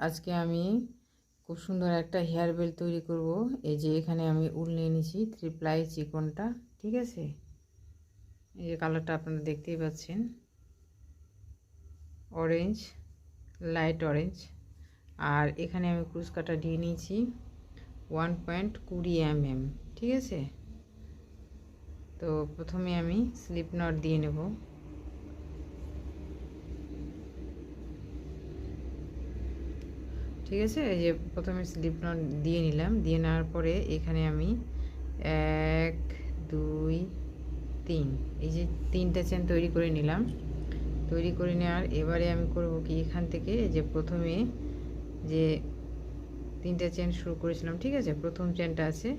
আজকে আমি খুব সুন্দর একটা হেয়ার বেল্ট তৈরি করব। এই যে এখানে আমি উল নিয়ে নিয়েছি 3 প্লাই চিকনটা, ঠিক আছে। এই যে কালারটা আপনারা দেখতেই পাচ্ছেন, অরেঞ্জ, লাইট অরেঞ্জ। আর এখানে আমি ক্রুশ কাটা দিয়ে নিয়েছি 1.20 mm, ঠিক আছে। তো প্রথমে আমি স্লিপ নট দিয়ে নেব। ঠিক আছে, এই যে প্রথমে স্লিপ নট দিয়ে নিলাম। দিয়ে নেওয়ার পরে এখানে আমি 1 2 3 এই যে 3টা চেন তৈরি করে নিলাম। তৈরি করে নেওয়ার এবারে আমি করব কি, এখান থেকে যে প্রথমে যে 3টা চেন শুরু করেছিলাম, ঠিক আছে, প্রথম চেনটা আছে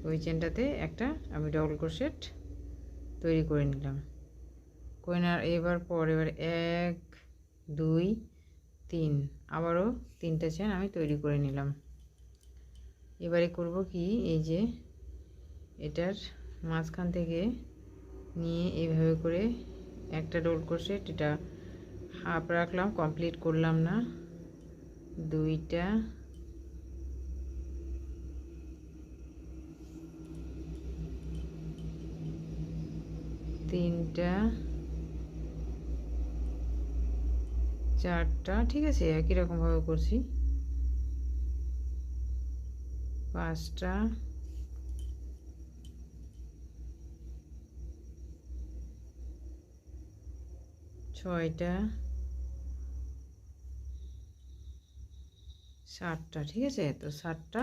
ওই চেনটাতে একটা আমি ডবল ক্রোশেট তৈরি করে নিলাম। করে নেওয়ার এবার 1 2 3 আবারও 3টা চেন আমি তৈরি করে নিলাম। এবারে করব কি, এই যে এটার মাঝখান থেকে নিয়ে এইভাবে করে একটা ডবল ক্রোশেট, এটা হাফ রাখলাম, কমপ্লিট করলাম না। 2টা, 3টা, 4টা, ঠিক আছে, একই রকমভাবে করছি। 5টা, 6টা, 7টা, ঠিক আছে। তো 7টা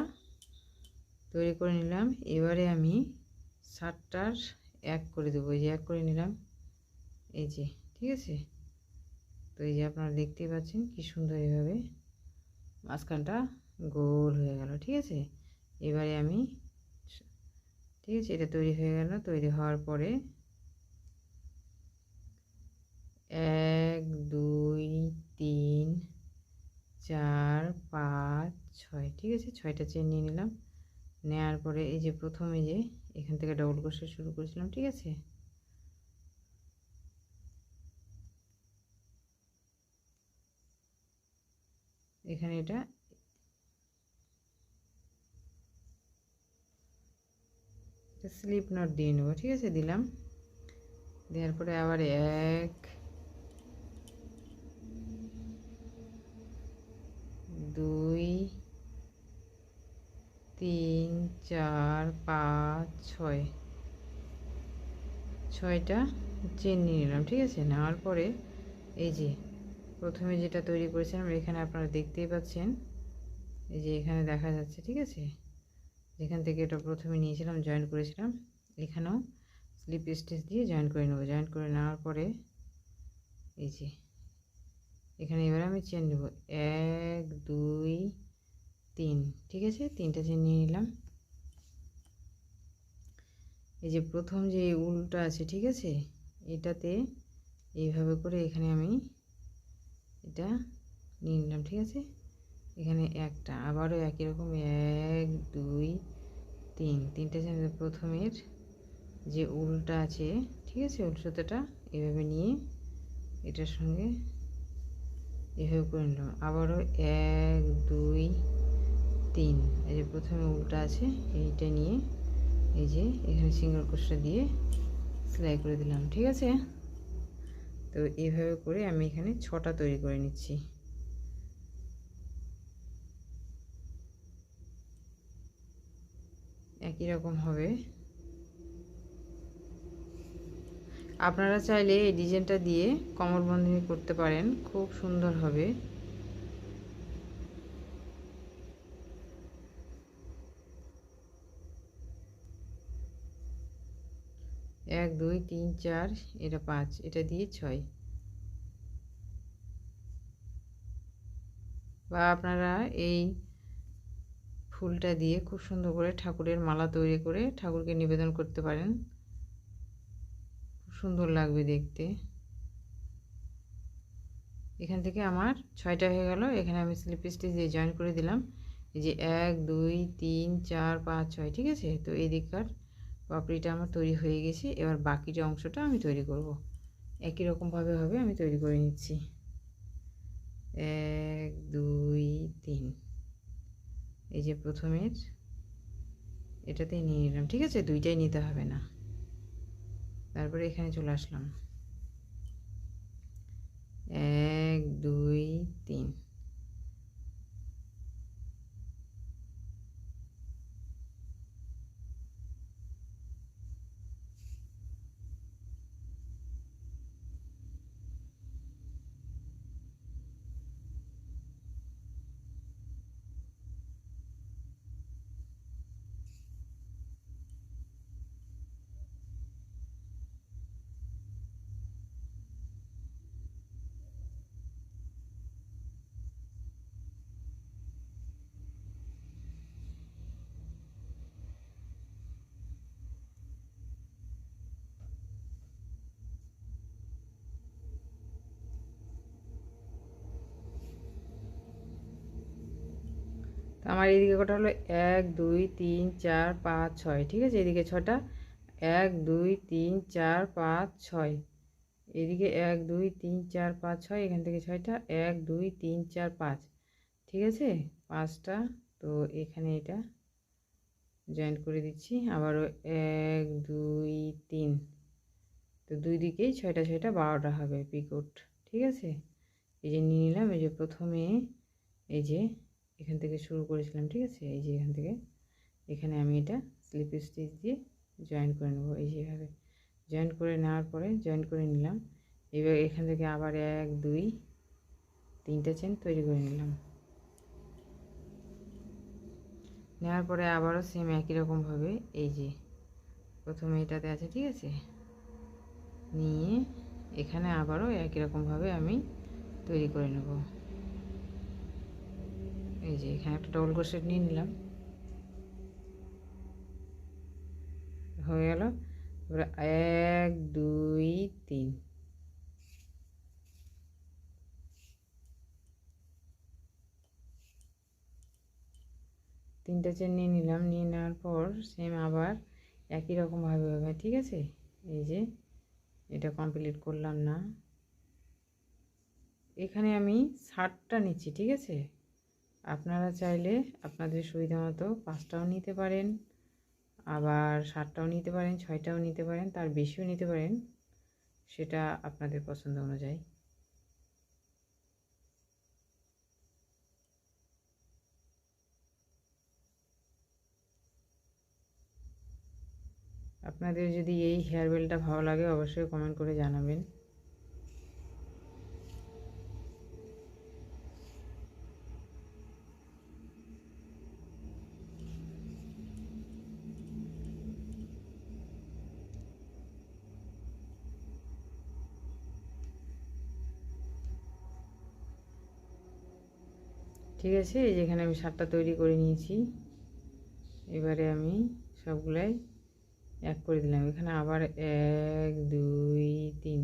তৈরি করে নিলাম। এবারে আমি 7টার 1 করে দেবো। এই যে 1 করে নিলাম, এই যে, ঠিক আছে। তো এই যে আপনারা দেখতেই পাচ্ছেন কি সুন্দর এইভাবে মাঝখানটা গোল হয়ে গেল, ঠিক আছে। এবারে আমি, ঠিক আছে, এটা তৈরি হয়ে গেল। তৈরি হওয়ার পরে 1 2 3 4 5 6, ঠিক আছে, 6টা চেন নিয়ে নিলাম। নেওয়ার পরে এই যে প্রথমে যে এখান থেকে ডবল ক্রোশেট শুরু করেছিলাম, ঠিক আছে, এখানে এটা স্লিপ নট দিয়ে নেব, ঠিক আছে। দিলাম, দেওয়ার পরে আবার 1 2 3 4 5 6, 6টা চেন নিয়ে নিলাম, ঠিক আছে। নেওয়ার পরে এই যে প্রথমে যেটা তৈরি করেছিলাম এখানে আপনারা দেখতেই পাচ্ছেন, এই যে এখানে দেখা যাচ্ছে, ঠিক আছে, যেখান থেকে এটা প্রথমে নিয়েছিলাম, জয়েন করেছিলাম, এখানেও স্লিপ স্টিচ দিয়ে জয়েন করে নেব। জয়েন করে নেওয়ার পরে এই যে এখানে এবারে আমি চেন নেব 1 2 3, ঠিক আছে, 3টা চেন নিয়ে নিলাম। এই যে প্রথম যে উলটা আছে, ঠিক আছে, এটাতে এইভাবে করে এখানে আমি এটা নিয়ে নিলাম, ঠিক আছে। এখানে একটা, আবারও একই রকম 1 2 3, 3টা চেন প্রথমের যে উলটা আছে, ঠিক আছে, উল সুতোটা এভাবে নিয়ে এটার সঙ্গে এভাবে করে নিলাম। আবারও 1 2 3, এই যে প্রথমে উলটা আছে এইটা নিয়ে এই যে এখানে সিঙ্গেল ক্রোশেট দিয়ে সেলাই করে দিলাম, ঠিক আছে। তো এইভাবে করে আমি এখানে 6টা তৈরি করে নিচ্ছি। একই রকম হবে। আপনারা চাইলে এই ডিজাইনটা দিয়ে কোমর বন্ধনী করতে পারেন, খুব সুন্দর হবে। এক 2 3 4, এটা 5, এটা দিয়ে 6। বা আপনারা এই ফুলটা দিয়ে খুব সুন্দর করে ঠাকুরের মালা তৈরি করে ঠাকুরকে নিবেদন করতে পারেন, খুব সুন্দর লাগবে দেখতে। এখান থেকে আমার 6টা হয়ে গেল। এখানে আমি স্লিপ স্টিচ দিয়ে জয়েন করে দিলাম। এই যে 1 2 3 4 5 6, ঠিক আছে। তো এই দিককার পাপড়িটা আমার তৈরি হয়ে গেছে। এবার বাকিটা অংশটা আমি তৈরি করব। একই রকমভাবে হবে, আমি তৈরি করে নিচ্ছি। 1 2 3 এই যে প্রথমের এটাতেই নিয়ে নিলাম, ঠিক আছে, দুইটাই নিতে হবে না। তারপরে এখানে চলে আসলাম, 1 2 3 আমার এইদিকে কটা হলো 1 2 3 4 5 6, ঠিক আছে, এদিকে 6টা, 1 2 3 4 5 6, এদিকে 1 2 3 4 5 6, এখান থেকে 6টা, 1 2 3 4 5, ঠিক আছে, 5টা। তো এখানে এটা জয়েন্ট করে দিচ্ছি, আবারও 1 2 3, তো দুই দিকেই 6টা 6টা 12টা হবে পিকোট, ঠিক আছে। এই যে নিয়ে নিলাম, এই যে প্রথমে এই যে এখান থেকে শুরু করেছিলাম, ঠিক আছে, এই যে এখান থেকে এখানে আমি এটা স্লিপ স্টিচ দিয়ে জয়েন করে নেব, এই যেভাবে জয়েন করে নেওয়ার পরে জয়েন করে নিলাম। এবার এখান থেকে আবার 1 2 3টা চেন তৈরি করে নিলাম, নেওয়ার পরে আবারও সেম একই রকমভাবে এই যে প্রথমে এটাতে আছে, ঠিক আছে, নিয়ে এখানে আবারও একই রকমভাবে আমি তৈরি করে নেব। এই যে এখানে একটা ডবল ক্রোশেট নিয়ে নিলাম, হয়ে গেল। এবারে 1 2 3, তিনটা চেন নিয়ে নিলাম, নিয়ে নেওয়ার পর সেম আবার একই রকমভাবে হবে, ঠিক আছে। এই যে এটা কমপ্লিট করলাম না, এখানে আমি 60টা নিচ্ছি, ঠিক আছে। আপনারা চাইলে আপনাদের সুবিধা মতো 5টাও নিতে পারেন, আবার 7টাও নিতে পারেন, 6টাও নিতে পারেন, তার বেশিও নিতে পারেন, সেটা আপনাদের পছন্দ অনুযায়ী। আপনাদের যদি এই হেয়ার বেলটা ভালো লাগে অবশ্যই কমেন্ট করে জানাবেন। ঠিক আছে, এই যেখানে আমি 7টা তৈরি করে নিয়েছি, এবারে আমি সবগুলাই এক করে দিলাম। এখানে আবার 1 2 3,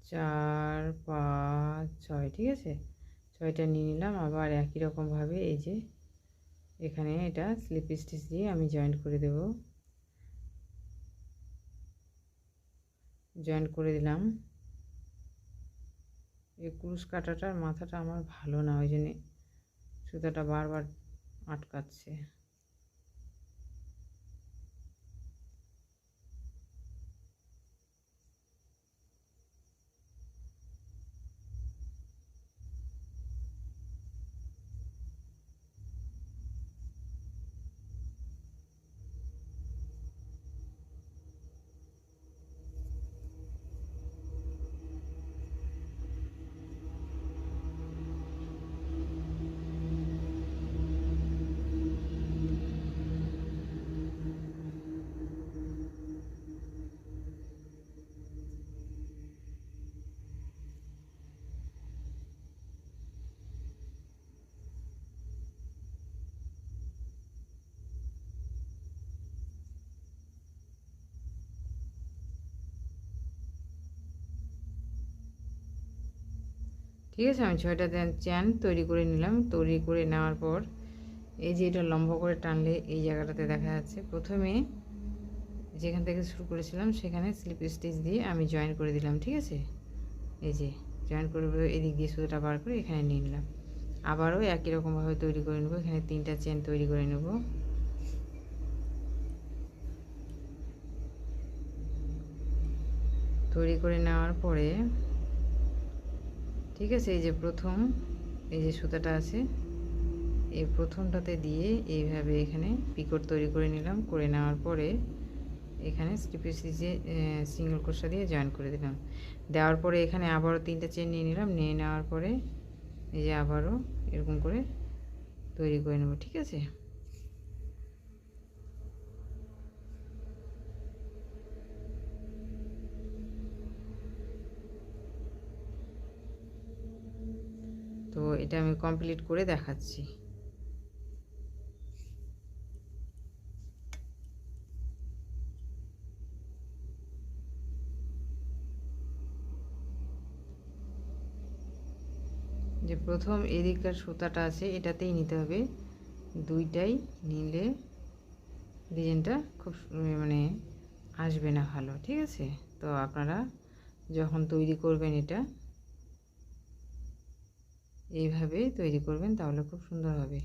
4 5 6, ঠিক আছে, 6টা নিয়ে নিলাম। আবার একই রকমভাবে এই যে এখানে এটা স্লিপ স্টিচ দিয়ে আমি জয়েন্ট করে দেব, জয়েন্ট করে দিলাম। এই ক্রুশ কাটাটার মাথাটা আমার ভালো না, ওই জন্যে সুতাটা বারবার আটকাচ্ছে। ঠিক আছে, আমি 6টা চেন তৈরি করে নিলাম। তৈরি করে নেওয়ার পর এই যে এটা লম্বা করে টানলে এই জায়গাটাতে দেখা যাচ্ছে, প্রথমে যেখান থেকে শুরু করেছিলাম সেখানে স্লিপ স্টিচ দিয়ে আমি জয়েন করে দিলাম। ঠিক আছে, এই যে জয়েন করে এদিক দিয়ে সুতোটা বার করে এখানে নিয়ে নিলাম। আবারও একই রকমভাবে তৈরি করে নেব। এখানে 3টা চেন তৈরি করে নেব। তৈরি করে নেওয়ার পরে ঠিক আছে, এই যে প্রথম এই যে সুতাটা আছে, এই প্রথমটাতে দিয়ে এইভাবে এখানে পিকট তৈরি করে নিলাম। করে নেওয়ার পরে এখানে স্লিপ স্টিচে সিঙ্গেল ক্রোশা দিয়ে জয়েন করে দিলাম। দেওয়ার পরে এখানে আবারও 3টা চেন নিয়ে নিলাম। নিয়ে নেওয়ার পরে এই যে আবারও এরকম করে তৈরি করে নেব। ঠিক আছে, তো এটা আমি কমপ্লিট করে দেখাচ্ছি। যে প্রথম এদিককার সুতাটা আছে এটাতেই নিতে হবে, দুইটাই নিলে ডিজাইনটা খুব মানে আসবে না ভালো। ঠিক আছে, তো আপনারা যখন তৈরি করবেন এটা এইভাবে তৈরি করবেন, তাহলে খুব সুন্দর হবে।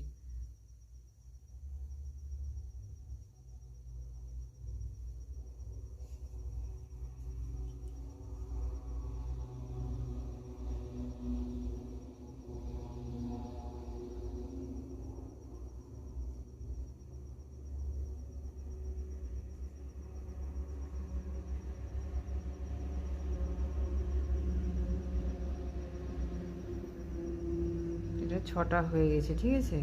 এটা 6টা হয়ে গেছে। ঠিক আছে,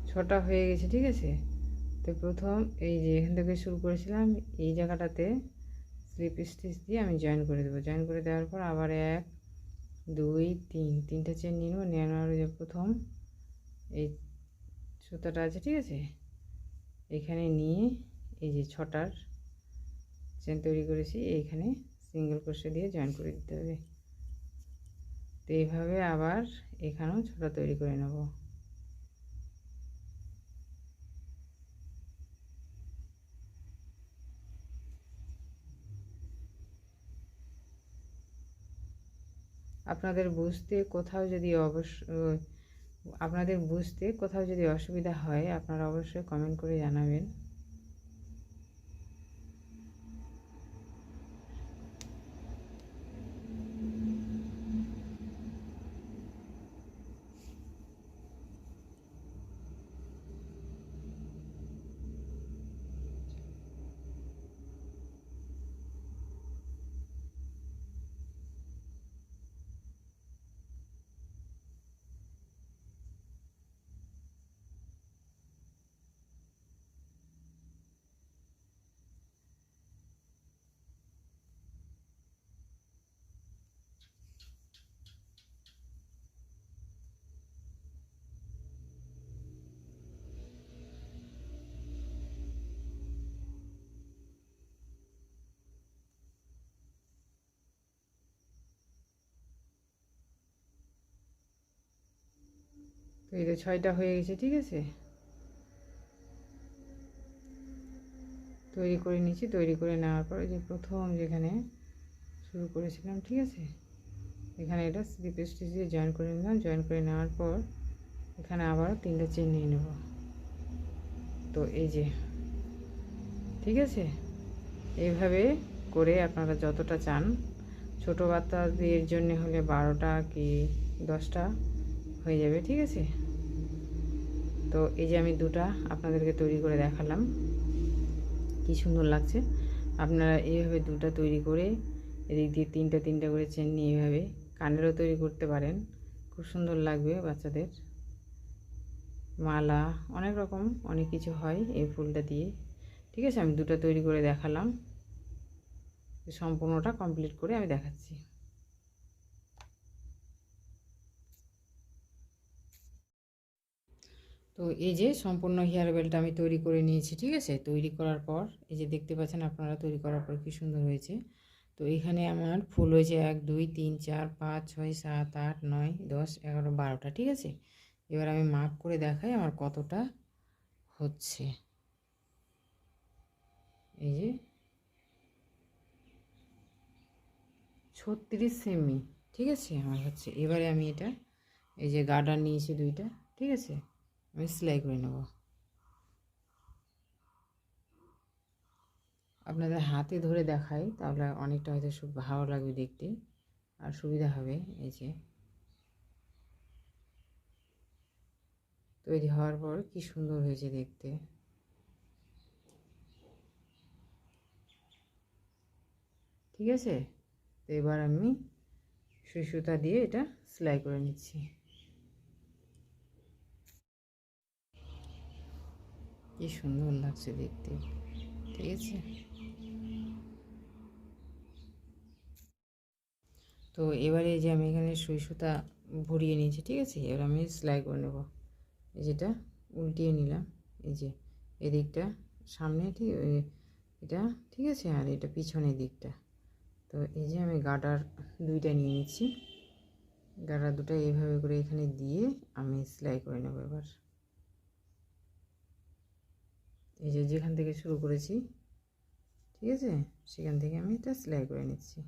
ছটা হয়ে গেছে। ঠিক আছে, তো প্রথম এই যে এখান থেকে শুরু করেছিলাম এই জায়গাটাতে স্লিপ স্টিচ দিয়ে আমি জয়েন করে দেবো। জয়েন করে দেওয়ার পর আবার 1 2 3 3টা চেন নিয়ে নেবো। নেওয়ার যে প্রথম এই সুতাটা আছে, ঠিক আছে, এখানে নিয়ে এই যে 6টার চেন তৈরি করেছি এইখানে সিঙ্গেল ক্রোশে দিয়ে জয়েন করে দিতে হবে। তো এইভাবে আবার এখানেও 6টা তৈরি করে নেব। আপনাদের বুঝতে কোথাও যদি অসুবিধা হয় আপনারা অবশ্যই কমেন্ট করে জানাবেন। তো এই যে 6টা হয়ে গেছে। ঠিক আছে, তৈরি করে নিচ্ছি। তৈরি করে নেওয়ার পরে যে প্রথম যেখানে শুরু করেছিলাম, ঠিক আছে, এখানে এটা স্লিপ স্টিচ দিয়ে জয়েন করে নিলাম। জয়েন করে নেওয়ার পর এখানে আবার 3টা চেন নিয়ে নেব। তো এই যে ঠিক আছে, এইভাবে করে আপনারা যতটা চান, ছোটো বাচ্চাদের জন্য হলে 12টা কি 10টা হয়ে যাবে। ঠিক আছে, তো এই যে আমি দুটা আপনাদেরকে তৈরি করে দেখালাম, কি সুন্দর লাগছে। আপনারা এইভাবে দুটা তৈরি করে এদিক দিয়ে 3টা করে চেন নিয়ে এইভাবে কানেরও তৈরি করতে পারেন, খুব সুন্দর লাগবে বাচ্চাদের। মালা অনেক রকম অনেক কিছু হয় এই ফুলটা দিয়ে। ঠিক আছে, আমি দুটো তৈরি করে দেখালাম, সম্পূর্ণটা কমপ্লিট করে আমি দেখাচ্ছি। তো তো এই যে সম্পূর্ণ হেয়ার বেলটা আমি তৈরি করে নিয়েছি, ঠিক আছে। তৈরি করার পর এই যে দেখতে পাচ্ছেন আপনারা, তৈরি করার পর কী সুন্দর হয়েছে। তো এখানে আমার ফুল হয়েছে 1 2 3 4 5 6 7 8 9 10 11 12টা, ঠিক আছে। এবার আমি মাপ করে দেখাই আমার কতটা হচ্ছে। এই যে 36 সেমি, ঠিক আছে আমার হচ্ছে। এবারে আমি এটা এই যে গার্ডার নিয়েছি 2টা, ঠিক আছে, আমি সেলাই করে নেব। আপনাদের হাতে ধরে দেখাই, তাহলে অনেকটা হয়তো ভালো লাগবে দেখতে আর সুবিধা হবে। এই যে তৈরি হওয়ার পর কি সুন্দর হয়েছে দেখতে, ঠিক আছে। তো এবার আমি সুই সুতা দিয়ে এটা সেলাই করে নিচ্ছি। কি সুন্দর লাগছে দেখতে, ঠিক আছে। তো এবারে যে আমি এখানে সুই সুতা ভরিয়ে নিয়েছি, ঠিক আছে। এবার আমি সেলাই করে নেব। এই যেটা উল্টিয়ে নিলাম, এই যে এদিকটা সামনে, ঠিক এটা, ঠিক আছে, আর এটা পিছনের দিকটা। তো এই যে আমি গার্ডার 2টা নিয়ে নিচ্ছি, গার্ডার 2টা এইভাবে করে এখানে দিয়ে আমি সেলাই করে নেব। এবার এই যে যেখান থেকে শুরু করেছি, ঠিক আছে, সেখান থেকে আমি এটা সেলাই করে নিচ্ছি।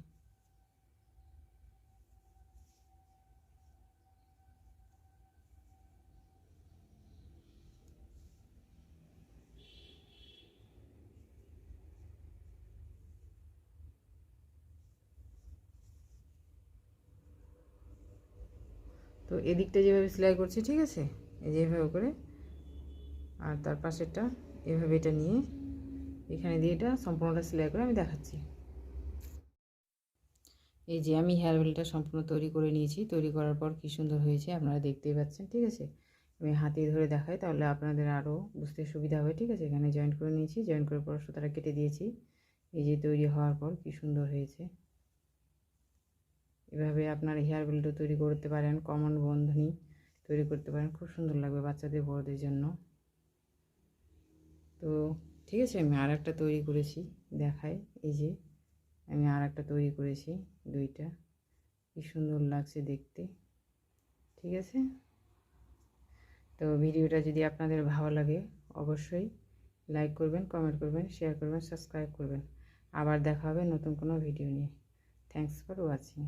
তো এদিকটা যেভাবে সেলাই করছি, ঠিক আছে, এই যে এভাবে করে, আর তার পাশেরটা এভাবে এটা নিয়ে এখানে দিয়ে এটা সম্পূর্ণটা সেলাই করে আমি দেখাচ্ছি। এই যে আমি হেয়ার বেলটা সম্পূর্ণ তৈরি করে নিয়েছি। তৈরি করার পর কী সুন্দর হয়েছে আপনারা দেখতেই পাচ্ছেন, ঠিক আছে। আমি হাতে ধরে দেখাই, তাহলে আপনাদের আরও বুঝতে সুবিধা হবে, ঠিক আছে। এখানে জয়েন করে নিয়েছি, জয়েন করার পর সুতাটা কেটে দিয়েছি। এই যে তৈরি হওয়ার পর কী সুন্দর হয়েছে। এভাবে আপনার হেয়ার বেলটা তৈরি করতে পারেন, কমন বন্ধনী তৈরি করতে পারেন, খুব সুন্দর লাগবে বাচ্চাদের বড়দের জন্য। তো ঠিক আছে, আমি আর একটা তৈরি করেছি দেখাই। এই যে আমি আর একটা তৈরি করেছি 2টা, কি সুন্দর লাগছে দেখতে, ঠিক আছে। তো ভিডিওটা যদি আপনাদের ভালো লাগে অবশ্যই লাইক করবেন, কমেন্ট করবেন, শেয়ার করবেন, সাবস্ক্রাইব করবেন। আবার দেখা হবে নতুন কোনো ভিডিও নিয়ে। Thanks for watching.